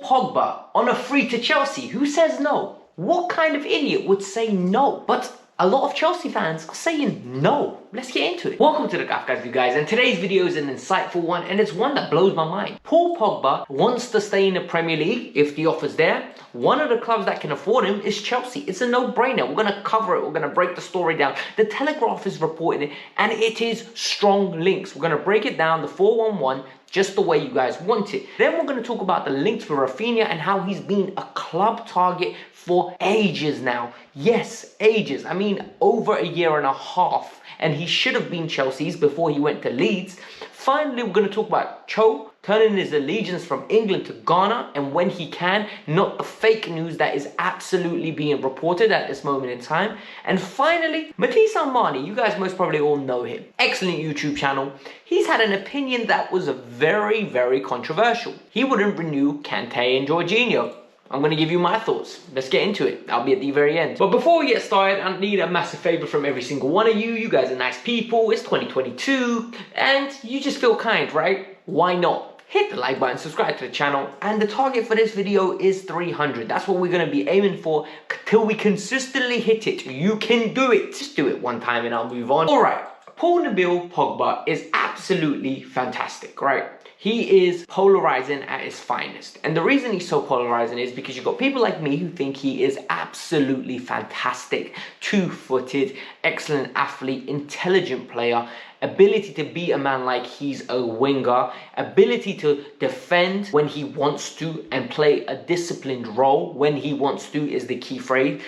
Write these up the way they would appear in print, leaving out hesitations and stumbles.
Pogba on a free to Chelsea. Who says no? What kind of idiot would say no? But a lot of Chelsea fans are saying no. Let's get into it. Welcome to the Kavkas View, guys, and today's video is an insightful one, and it's one that blows my mind. Paul Pogba wants to stay in the Premier League if the offer's there. One of the clubs that can afford him is Chelsea. It's a no-brainer. We're going to cover it. We're going to break the story down. The Telegraph is reporting it, and it is strong links. We're going to break it down, the 411, just the way you guys want it. Then we're going to talk about the links for Raphinha and how he's been a club target for ages now. Yes, ages. I mean, over a year and a half. And he should have been Chelsea's before he went to Leeds. Finally, we're going to talk about Cho turning his allegiance from England to Ghana, and when he can, not the fake news that is absolutely being reported at this moment in time. And finally, Matisse Armani, you guys most probably all know him. Excellent YouTube channel. He's had an opinion that was very, very controversial. He wouldn't renew Kante and Jorginho. I'm going to give you my thoughts. Let's get into it. I'll be at the very end. But before we get started, I need a massive favor from every single one of you. You guys are nice people. It's 2022 and you just feel kind, right? Why not? Hit the like button, subscribe to the channel, and the target for this video is 300. That's what we're going to be aiming for till we consistently hit it. You can do it. Just do it one time and I'll move on. All right. Paul Nabil Pogba is absolutely fantastic, right? He is polarizing at his finest. And the reason he's so polarizing is because you've got people like me who think he is absolutely fantastic, two-footed, excellent athlete, intelligent player, ability to beat a man like he's a winger, ability to defend when he wants to and play a disciplined role when he wants to is the key phrase,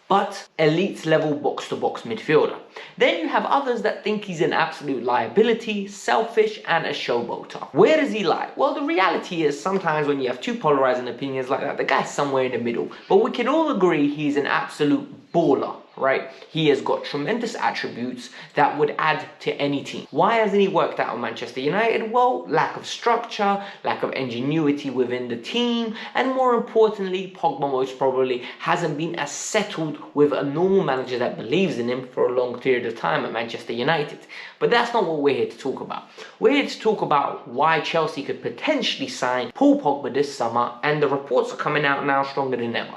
but elite level box-to-box midfielder. Then you have others that think he's an absolute liability, selfish, and a showboater. Where does he lie? Well, the reality is sometimes when you have two polarizing opinions like that, the guy's somewhere in the middle. But we can all agree he's an absolute baller, right? He has got tremendous attributes that would add to any team. Why hasn't he worked out at Manchester United? Well, lack of structure, lack of ingenuity within the team, and more importantly, Pogba most probably hasn't been as settled with a normal manager that believes in him for a long period of time at Manchester United. But that's not what we're here to talk about. We're here to talk about why Chelsea could potentially sign Paul Pogba this summer, and the reports are coming out now stronger than ever.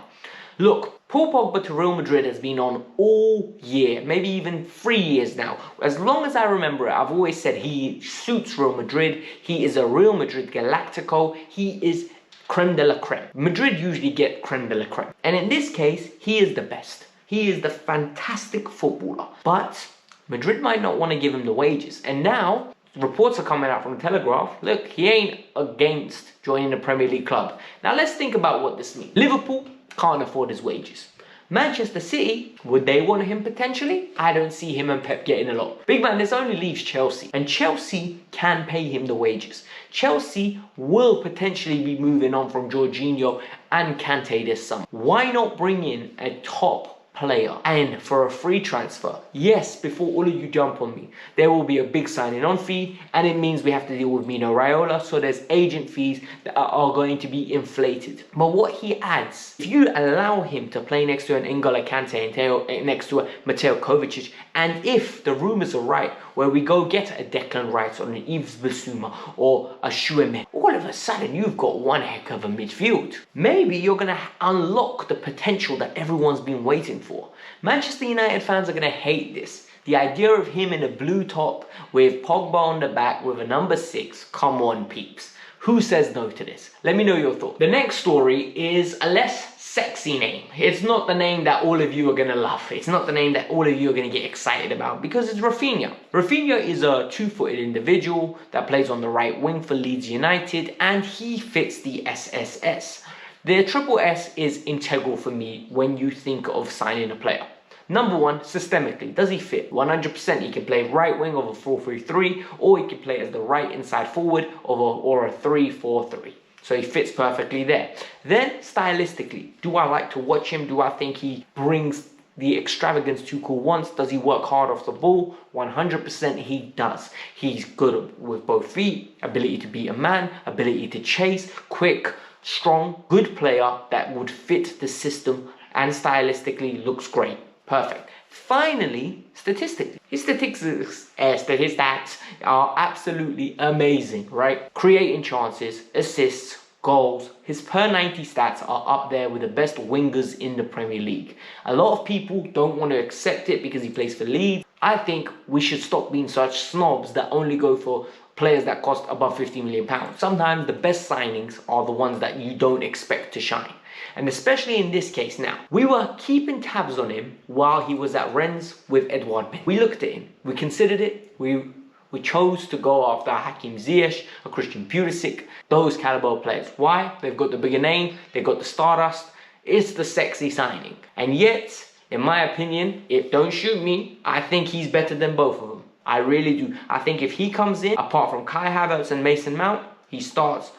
Look, Paul Pogba to Real Madrid has been on all year, maybe even 3 years now. As long as I remember it, I've always said he suits Real Madrid. He is a Real Madrid Galactico. He is creme de la creme. Madrid usually get creme de la creme. And in this case, he is the best. He is the fantastic footballer. But Madrid might not want to give him the wages. And now, reports are coming out from the Telegraph. Look, he ain't against joining a Premier League club. Now let's think about what this means. Liverpool can't afford his wages. Manchester City, would they want him potentially? I don't see him and Pep getting a lot. Big man, this only leaves Chelsea. And Chelsea can pay him the wages. Chelsea will potentially be moving on from Jorginho and Kante this summer. Why not bring in a top player and for a free transfer? Yes, before all of you jump on me, there will be a big signing on fee, and it means we have to deal with Mino Raiola, so there's agent fees that are going to be inflated. But what he adds, if you allow him to play next to an N'Golo Kante and next to a Mateo Kovacic, and if the rumors are right, where we go get a Declan Rice or an Yves Bissouma or a Chouameni, all of a sudden you've got one heck of a midfield. Maybe you're going to unlock the potential that everyone's been waiting for. Manchester United fans are going to hate this. The idea of him in a blue top with Pogba on the back with a number 6, come on peeps. Who says no to this? Let me know your thoughts. The next story is a less sexy name. It's not the name that all of you are going to love. It's not the name that all of you are going to get excited about because it's Raphinha. Raphinha is a two-footed individual that plays on the right wing for Leeds United, and he fits the SSS. The triple S is integral for me when you think of signing a player. Number one, systemically, does he fit? 100%. He can play right wing of a 4-3-3, or he can play as the right inside forward or a 3-4-3. So he fits perfectly there. Then, stylistically, do I like to watch him? Do I think he brings the extravagance Tuchel wants? Does he work hard off the ball? 100% he does. He's good with both feet, ability to beat a man, ability to chase, quick, strong, good player that would fit the system and stylistically looks great. Perfect. Finally, statistically, his stats are absolutely amazing, right? Creating chances, assists, goals. His per 90 stats are up there with the best wingers in the Premier League. A lot of people don't want to accept it because he plays for Leeds. I think we should stop being such snobs that only go for players that cost above £50 million. Sometimes the best signings are the ones that you don't expect to shine. And especially in this case now, we were keeping tabs on him while he was at Rennes with Edouard Mendy. We looked at him, we considered it, we chose to go after Hakim Ziyech, a Christian Pulisic, those Carabao players. Why? They've got the bigger name, they've got the stardust, it's the sexy signing. And yet, in my opinion, don't shoot me, I think he's better than both of them. I really do. I think if he comes in, apart from Kai Havertz and Mason Mount, he starts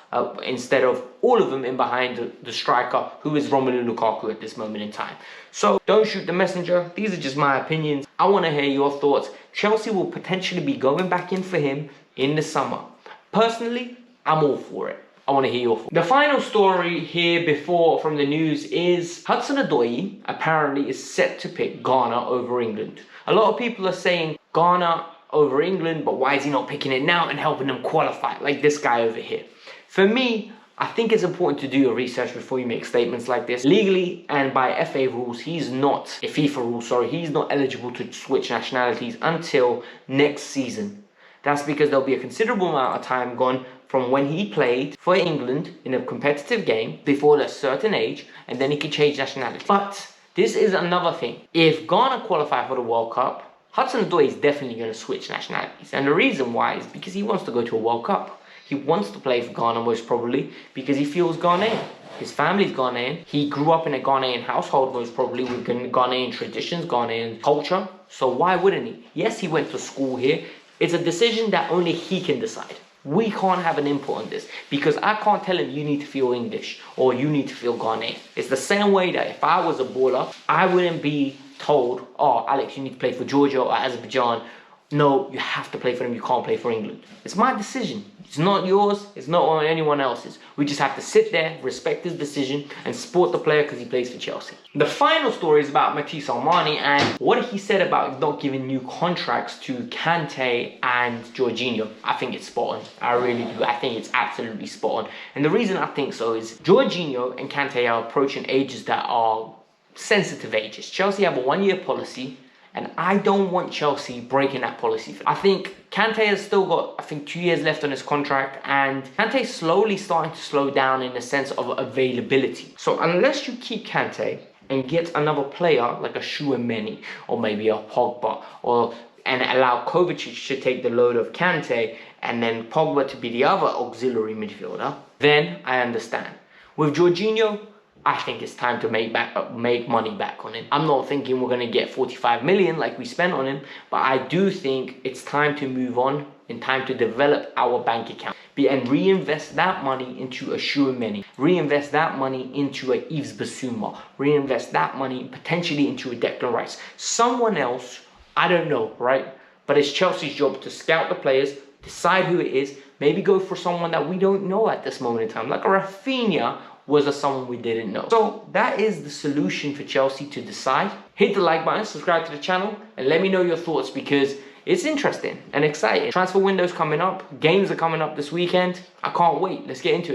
instead of all of them in behind the striker, who is Romelu Lukaku at this moment in time. So don't shoot the messenger. These are just my opinions. I want to hear your thoughts. Chelsea will potentially be going back in for him in the summer. Personally, I'm all for it. I want to hear your thoughts. The final story here before from the news is Hudson-Odoi apparently is set to pick Ghana over England. A lot of people are saying Ghana over England, but why is he not picking it now and helping them qualify like this guy over here? For me, I think it's important to do your research before you make statements like this. Legally and by FA rules, FIFA rules, he's not eligible to switch nationalities until next season. That's because there'll be a considerable amount of time gone from when he played for England in a competitive game before a certain age, and then he can change nationality. But this is another thing. If Ghana qualify for the World Cup, Hudson-Odoi is definitely going to switch nationalities. And the reason why is because he wants to go to a World Cup. He wants to play for Ghana most probably because he feels Ghanaian. His family's Ghanaian. He grew up in a Ghanaian household most probably with Ghanaian traditions, Ghanaian culture. So why wouldn't he? Yes, he went to school here. It's a decision that only he can decide. We can't have an input on this because I can't tell him you need to feel English or you need to feel Ghanaian. It's the same way that if I was a baller, I wouldn't be told, oh, Alex, you need to play for Georgia or Azerbaijan. No, you have to play for them. You can't play for England. It's my decision. It's not yours. It's not on anyone else's. We just have to sit there, respect his decision, and support the player because he plays for Chelsea. The final story is about Matisse Almani and what he said about not giving new contracts to Kante and Jorginho. I think it's spot on. I really do. I think it's absolutely spot on. And the reason I think so is Jorginho and Kante are approaching ages that are sensitive ages. Chelsea have a one-year policy, and I don't want Chelsea breaking that policy. I think Kante has still got, 2 years left on his contract, and Kante's slowly starting to slow down in the sense of availability. So unless you keep Kante and get another player like a Tchouaméni or maybe a Pogba, and allow Kovacic to take the load of Kante and then Pogba to be the other auxiliary midfielder, then I understand. With Jorginho, I think it's time to make money back on him. I'm not thinking we're going to get 45 million like we spent on him, but I do think it's time to move on and time to develop our bank account and reinvest that money into a Tchouaméni, reinvest that money into a Yves Bissouma, reinvest that money potentially into a Declan Rice. Someone else, I don't know, right? But it's Chelsea's job to scout the players, decide who it is, maybe go for someone that we don't know at this moment in time, like a Raphinha was someone we didn't know. So that is the solution for Chelsea to decide. Hit the like button, subscribe to the channel, and let me know your thoughts because it's interesting and exciting. Transfer window's coming up, games are coming up this weekend. I can't wait. Let's get into it.